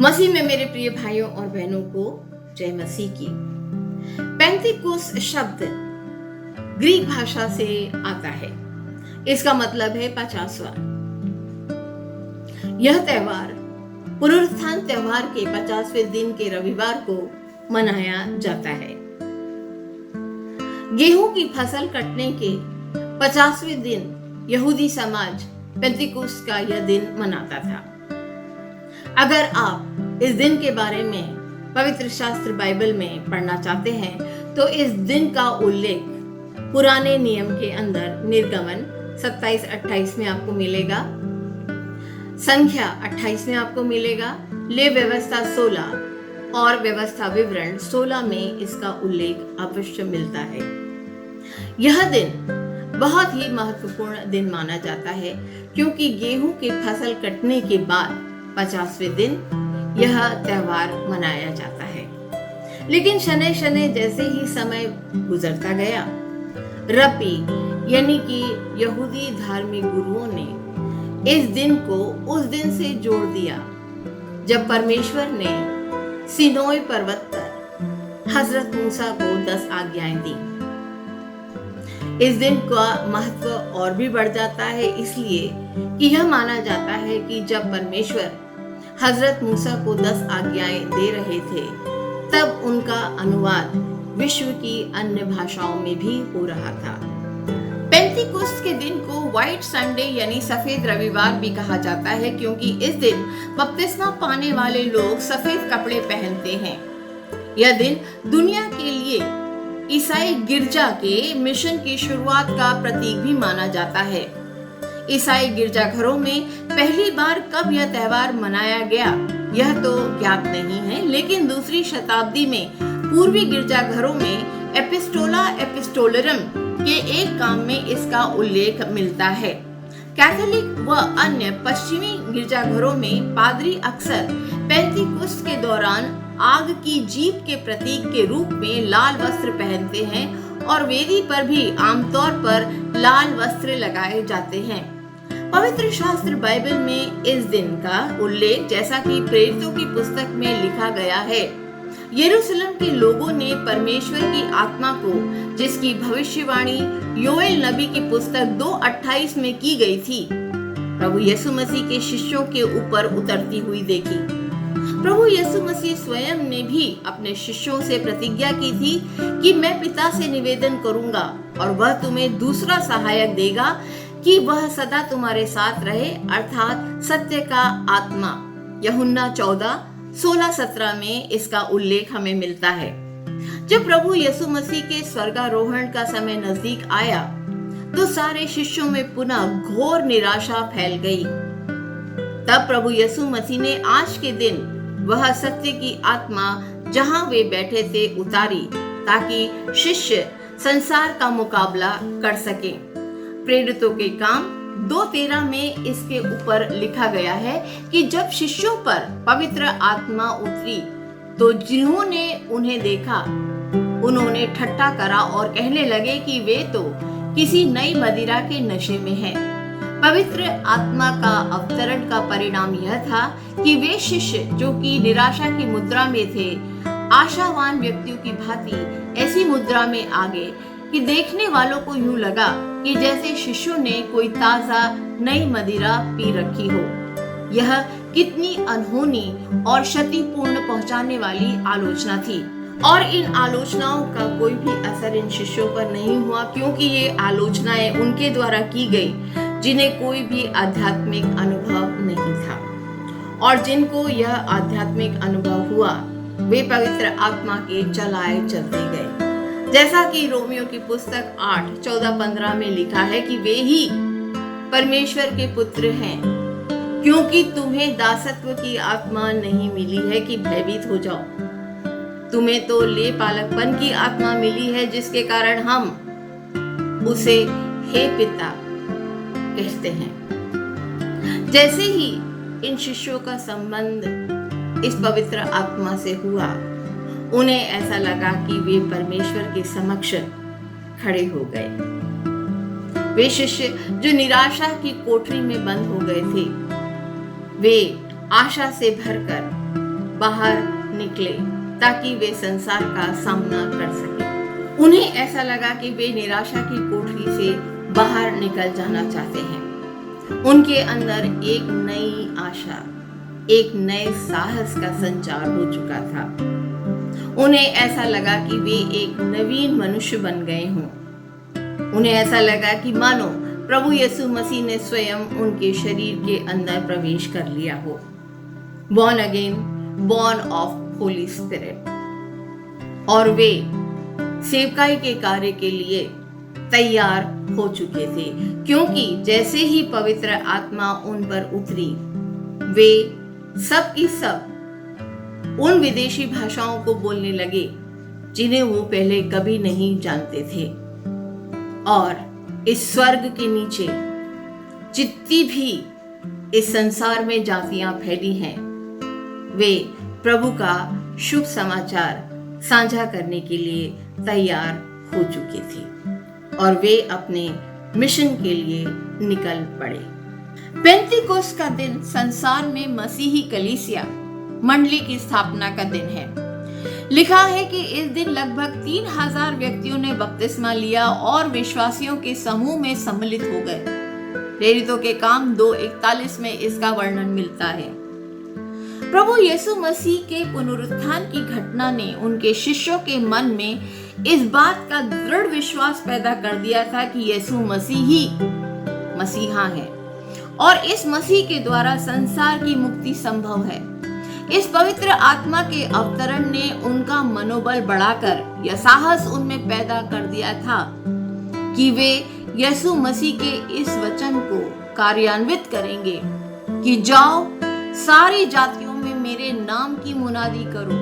मसीह में मेरे प्रिय भाइयों और बहनों को जय मसीह की। पेंतिकुस्त शब्द ग्रीक भाषा से आता है। इसका मतलब है 50वां। यह त्योहार पुनरुत्थान त्योहार के 50वें दिन के रविवार को मनाया जाता है। गेहूं की फसल कटने के 50वें दिन यहूदी समाज पेंतिकुस्त का यह दिन मनाता था। अगर आप इस दिन के बारे में पवित्र शास्त्र बाइबल में पढ़ना चाहते हैं तो इस दिन का उल्लेख पुराने नियम के अंदर निर्गमन 27-28 में आपको मिलेगा, संख्या 28 में आपको मिलेगा, ले व्यवस्था 16 और व्यवस्था विवरण 16 में इसका उल्लेख अवश्य मिलता है। यह दिन बहुत ही महत्वपूर्ण दिन माना जाता है क्योंकि गेहूं की फसल कटने के बाद 50वें दिन यह त्योहार मनाया जाता है। लेकिन शनै शनै जैसे ही समय गुजरता गया, रब्बी यानी कि यहूदी धार्मिक गुरुओं ने इस दिन को उस दिन से जोड़ दिया जब परमेश्वर ने सीनोई पर्वत पर हजरत मूसा को 10 आज्ञाएं दी। इस दिन का महत्व और भी बढ़ जाता है इसलिए कि यह माना जाता है कि जब परमेश्वर हजरत मूसा को 10 आज्ञाएं दे रहे थे तब उनका अनुवाद विश्व की अन्य भाषाओं में भी हो रहा था। पेंतिकुस्त के दिन को व्हाइट संडे यानी सफेद रविवार भी कहा जाता है क्योंकि इस दिन बपतिस्मा पाने वाले लोग सफेद कपड़े पहनते हैं। यह दिन दुनिया के लिए ईसाई गिरजा के मिशन की शुरुआत का प्रतीक भी माना जाता है। ईसाई गिरजाघरों में पहली बार कब यह त्योहार मनाया गया यह तो ज्ञात नहीं है, लेकिन दूसरी शताब्दी में पूर्वी गिरजाघरों में एपिस्टोला एपिस्टोलरम के एक काम में इसका उल्लेख मिलता है। कैथोलिक व अन्य पश्चिमी गिरजाघरों में पादरी अक्सर पेंतिकुस्त के दौरान आग की जीप के प्रतीक के रूप में लाल वस्त्र पहनते हैं और वेदी पर भी आमतौर पर लाल वस्त्र लगाए जाते हैं। पवित्र शास्त्र बाइबल में इस दिन का उल्लेख जैसा कि प्रेरितों की पुस्तक में लिखा गया है, यरूशलेम के लोगों ने परमेश्वर की आत्मा को जिसकी भविष्यवाणी योएल नबी की पुस्तक 2:28 में की गई थी, प्रभु यीशु मसीह के शिष्यों के ऊपर उतरती हुई देखी। प्रभु यीशु मसीह स्वयं ने भी अपने शिष्यों से प्रतिज्ञा की थी कि मैं पिता से निवेदन करूंगा और वह तुम्हें दूसरा सहायक देगा कि वह सदा तुम्हारे साथ रहे, अर्थात सत्य का आत्मा। यूहन्ना 14:16-17 में इसका उल्लेख हमें मिलता है। जब प्रभु यीशु मसीह के स्वर्गारोहण का समय नजदीक आया तो सारे शिष्यों में पुनः घोर निराशा फैल गई। तब प्रभु यीशु मसीह ने आज के दिन वह सत्य की आत्मा जहां वे बैठे थे उतारी ताकि शिष्य संसार का मुकाबला कर सके। प्रेरितों के काम 2:13 में इसके ऊपर लिखा गया है कि जब शिष्यों पर पवित्र आत्मा उतरी तो जिन्होंने उन्हें देखा उन्होंने ठट्ठा करा और कहने लगे कि वे तो किसी नई मदिरा के नशे में हैं। पवित्र आत्मा का अवतरण का परिणाम यह था कि वे शिष्य जो कि निराशा की मुद्रा में थे, आशावान व्यक्तियों की भांति ऐसी मुद्रा में आ गए कि देखने वालों को यूं लगा कि जैसे शिष्यों ने कोई ताजा नई मदिरा पी रखी हो। यह कितनी अनहोनी और क्षतिपूर्ण पहुंचाने वाली आलोचना थी और इन आलोचनाओं का कोई भी असर इन शिष्यों पर नहीं हुआ क्योंकि ये आलोचनाएं उनके द्वारा की गई जिन्हें कोई भी आध्यात्मिक अनुभव नहीं था, और जिनको यह आध्यात्मिक अनुभव हुआ वे पवित्र आत्मा के चलाए चलते गए। जैसा कि रोमियो की पुस्तक 8:14-15 में लिखा है कि वे ही परमेश्वर के पुत्र हैं क्योंकि तुम्हें दासत्व की आत्मा नहीं मिली है कि भयभीत हो जाओ, तुम्हें तो ले पालकपन की आत्मा मिली है जिसके कारण हम उसे हे पिता कहते हैं। जैसे ही इन शिष्यों का संबंध इस पवित्र आत्मा से हुआ, उन्हें ऐसा लगा कि वे परमेश्वर के समक्ष खड़े हो गए। वे शिष्य जो निराशा की कोठरी में बंद हो गए थे, वे आशा से भरकर बाहर निकले ताकि वे संसार का सामना कर सके। उन्हें ऐसा लगा कि वे निराशा की कोठरी से बाहर निकल जाना चाहते हैं। उनके अंदर एक नई आशा, एक नए साहस का संचार हो चुका था। उन्हें ऐसा लगा कि वे एक नवीन मनुष्य बन गए हों। उन्हें ऐसा लगा कि मानो प्रभु यीशु मसीह ने स्वयं उनके शरीर के अंदर प्रवेश कर लिया हो। Born again, born of Holi spirit. और वे सेवकाई के कार्य के लिए तैयार हो चुके थे, क्योंकि जैसे ही पवित्र आत्मा उन पर उतरी, वे सब की सब उन विदेशी भाषाओं को बोलने लगे जिन्हें वो पहले कभी नहीं जानते थे। और इस स्वर्ग के नीचे जितनी भी इस संसार में जातियां फैली हैं, वे प्रभु का शुभ समाचार साझा करने के लिए तैयार हो चुकी थी और वे अपने मिशन के लिए निकल पड़े। पेंतीकोस्त का दिन संसार में मसीही कलीसिया मंडली की स्थापना का दिन है। लिखा है कि इस दिन लगभग 3000 व्यक्तियों ने बपतिस्मा लिया और विश्वासियों के समूह में सम्मिलित हो गए। प्रेरितों के काम 2:41 में इसका वर्णन मिलता है। प्रभु यीशु मसीह के पुनरुत्थान की घटना ने उनके शिष्यों के मन में इस बात का दृढ़ विश्वास पैदा कर दिया था कि यीशु मसीह ही मसीहा है और इस मसीह के द्वारा संसार की मुक्ति संभव है। इस पवित्र आत्मा के अवतरण ने उनका मनोबल बढ़ाकर यह साहस उनमें पैदा कर दिया था कि वे यीशु मसीह के इस वचन को कार्यान्वित करेंगे कि जाओ, सारी जातियों में मेरे नाम की मुनादी करो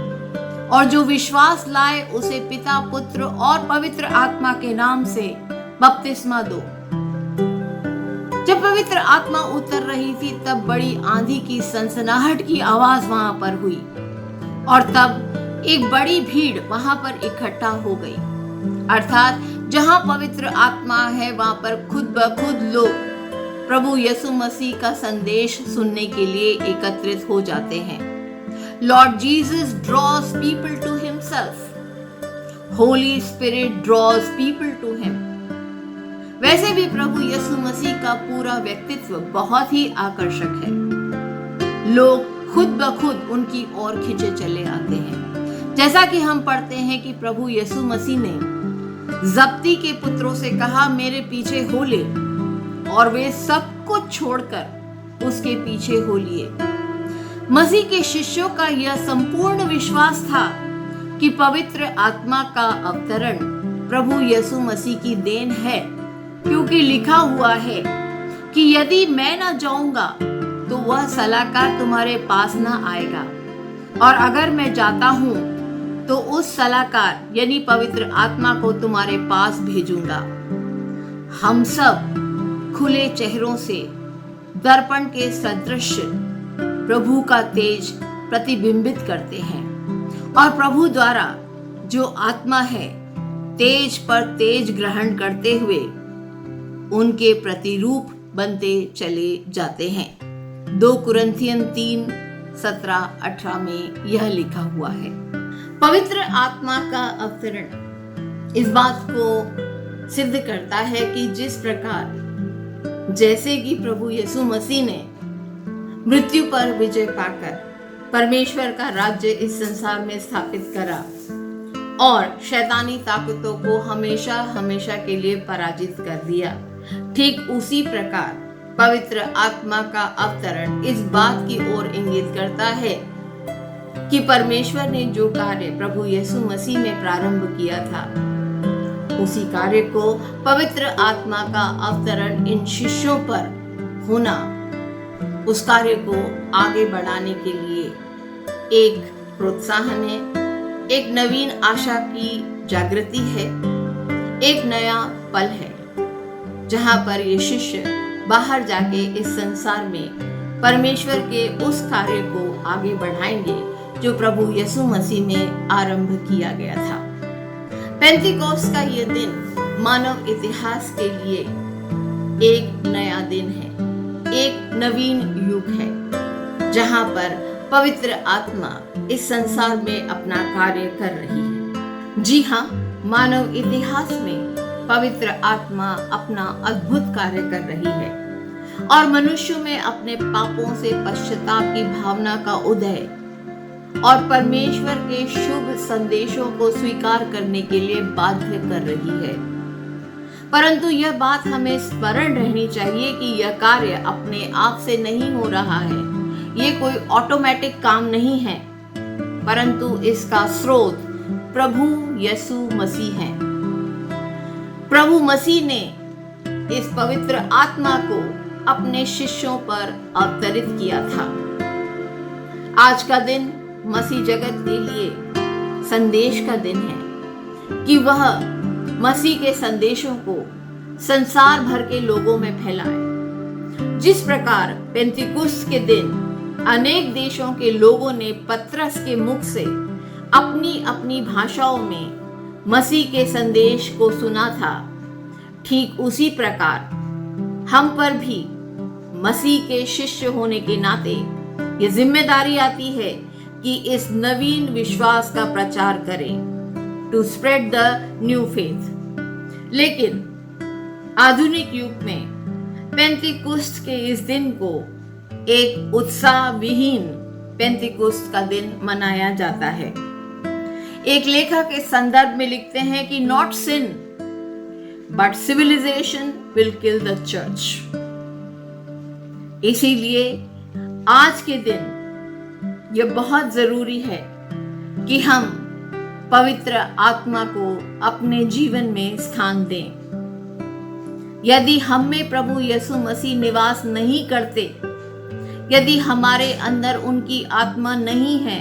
और जो विश्वास लाए उसे पिता, पुत्र और पवित्र आत्मा के नाम से बपतिस्मा दो। जब पवित्र आत्मा उतर रही थी तब बड़ी आंधी की सनसनाहट की आवाज वहां पर हुई और तब एक बड़ी भीड़ वहां पर इकट्ठा हो गई। अर्थात जहां पवित्र आत्मा है वहां पर खुद ब खुद लोग प्रभु यीशु मसीह का संदेश सुनने के लिए एकत्रित हो जाते हैं। Lord Jesus draws people to himself. Holy Spirit draws people to him. वैसे भी प्रभु यीशु मसीह का पूरा व्यक्तित्व बहुत ही आकर्षक है। लोग खुद ब खुद उनकी ओर खिंचे चले आते हैं। जैसा कि हम पढ़ते हैं कि प्रभु यीशु मसीह ने जब्ती के पुत्रों से कहा, मेरे पीछे हो ले, और वे सब कुछ छोड़कर उसके पीछे हो लिए। मसीह के शिष्यों का यह संपूर्ण विश्वास था कि पवित्र आत्मा का अवतरण प्रभु यीशु मसीह की देन है, क्योंकि लिखा हुआ है कि यदि मैं न जाऊंगा तो वह सलाहकार तुम्हारे पास न आएगा, और अगर मैं जाता हूं तो उस सलाहकार यानी पवित्र आत्मा को तुम्हारे पास भेजूंगा। हम सब खुले चेहरों से दर्पण के सदृश प्रभु का तेज प्रतिबिंबित करते हैं और प्रभु द्वारा जो आत्मा है तेज पर तेज ग्रहण करते हुए उनके प्रतिरूप बनते चले जाते हैं। 2 कुरिन्थियन 3:17-18 में यह लिखा हुआ है। पवित्र आत्मा का अवतरण इस बात को सिद्ध करता है कि जिस प्रकार जैसे कि प्रभु यीशु मसीह ने मृत्यु पर विजय पाकर परमेश्वर का राज्य इस संसार में स्थापित करा और शैतानी ताकतों को हमेशा हमेशा के लिए पराजित कर दिया, ठीक उसी प्रकार पवित्र आत्मा का अवतरण इस बात की ओर इंगित करता है कि परमेश्वर ने जो कार्य प्रभु यीशु मसीह में प्रारंभ किया था उसी कार्य को पवित्र आत्मा का अवतरण इन शिष्यों पर होना उस कार्य को आगे बढ़ाने के लिए एक प्रोत्साहन है, एक नवीन आशा की जागृति है, एक नया पल है जहां पर ये शिष्य बाहर जाके इस संसार में परमेश्वर के उस कार्य को आगे बढ़ाएंगे जो प्रभु यीशु मसीह में आरंभ किया गया था। पेंतीकोस्त का ये दिन मानव इतिहास के लिए एक नया दिन है, एक नवीन युग है जहां पर पवित्र आत्मा इस संसार में अपना कार्य कर रही है। जी हाँ, मानव इतिहास में पवित्र आत्मा अपना अद्भुत कार्य कर रही है और मनुष्यों में अपने पापों से पश्चाताप की भावना का उदय और परमेश्वर के शुभ संदेशों को स्वीकार करने के लिए बाध्य कर रही है। परंतु यह बात हमें स्मरण रहनी चाहिए कि यह कार्य अपने आप से नहीं हो रहा है। ये कोई ऑटोमेटिक काम नहीं है, परंतु इसका स्रोत प्रभु यीशु मसीह है। प्रभु मसीह ने इस पवित्र आत्मा को अपने शिष्यों पर अवतरित किया था। आज का दिन मसीह जगत के लिए संदेश का दिन है कि वह मसीह के संदेशों को संसार भर के लोगों में फैलाए। जिस प्रकार पेंतिकुस्त के दिन अनेक देशों के लोगों ने पतरस के मुख से अपनी अपनी भाषाओं में मसीह के संदेश को सुना था, ठीक उसी प्रकार हम पर भी मसीह के शिष्य होने के नाते ये जिम्मेदारी आती है कि इस नवीन विश्वास का प्रचार करें, to spread the new faith. लेकिन आधुनिक युग में पेंतिकुस्त के इस दिन को एक उत्साह विहीन पेंतिकुस्त का दिन मनाया जाता है। एक लेखक इस संदर्भ में लिखते हैं कि not sin but civilization will kill the church. इसीलिए आज के दिन यह बहुत जरूरी है कि हम पवित्र आत्मा को अपने जीवन में स्थान दें। यदि हम में प्रभु यीशु मसीह निवास नहीं करते, यदि हमारे अंदर उनकी आत्मा नहीं है,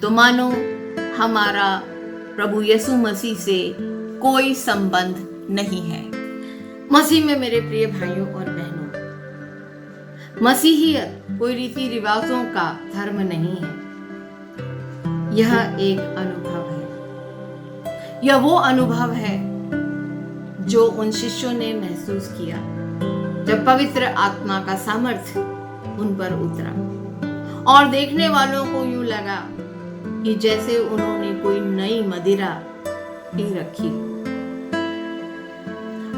तो मानो हमारा प्रभु यीशु मसीह से कोई संबंध नहीं है। मसीह में मेरे प्रिय भाइयों और बहनों, मसीहियत कोई रीति रिवाजों का धर्म नहीं है। यह एक अनुभव है। यह वो अनुभव है जो उन शिष्यों ने महसूस किया जब पवित्र आत्मा का सामर्थ्य उन पर उतरा और देखने वालों को यूं लगा कि जैसे उन्होंने कोई नई मदिरा पी रखी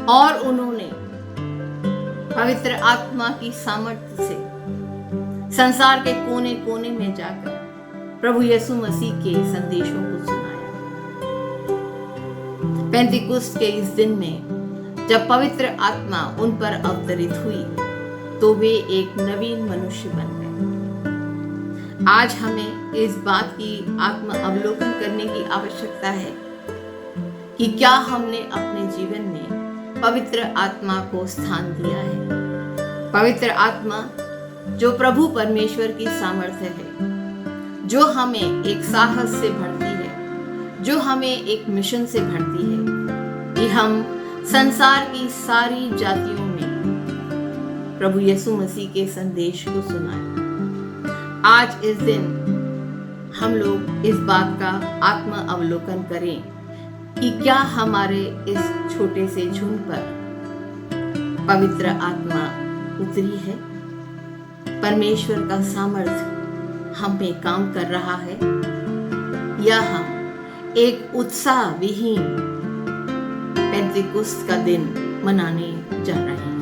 और उन्होंने पवित्र आत्मा की सामर्थ्य से संसार के कोने कोने में जाकर प्रभु यीशु मसीह के संदेशों को सुनाया। पेंतिकुस्त के इस दिन में जब पवित्र आत्मा उन पर अवतरित हुई तो वे एक नवीन मनुष्य बन गए। आज हमें इस बात की आत्म अवलोकन करने की आवश्यकता है कि क्या हमने अपने जीवन में पवित्र आत्मा को स्थान दिया है। पवित्र आत्मा जो प्रभु परमेश्वर की सामर्थ्य है, जो हमें एक साहस से भरती है, जो हमें एक मिशन से भरती है कि हम संसार की सारी जातियों में प्रभु यीशु मसीह के संदेश को सुनाएं। आज इस दिन हम लोग इस बात का आत्म अवलोकन करें कि क्या हमारे इस छोटे से झुंड पर पवित्र आत्मा उतरी है, परमेश्वर का सामर्थ्य हम में काम कर रहा है, या हम एक उत्साह विहीन पेंतिकुस्त का दिन मनाने जा रहे हैं।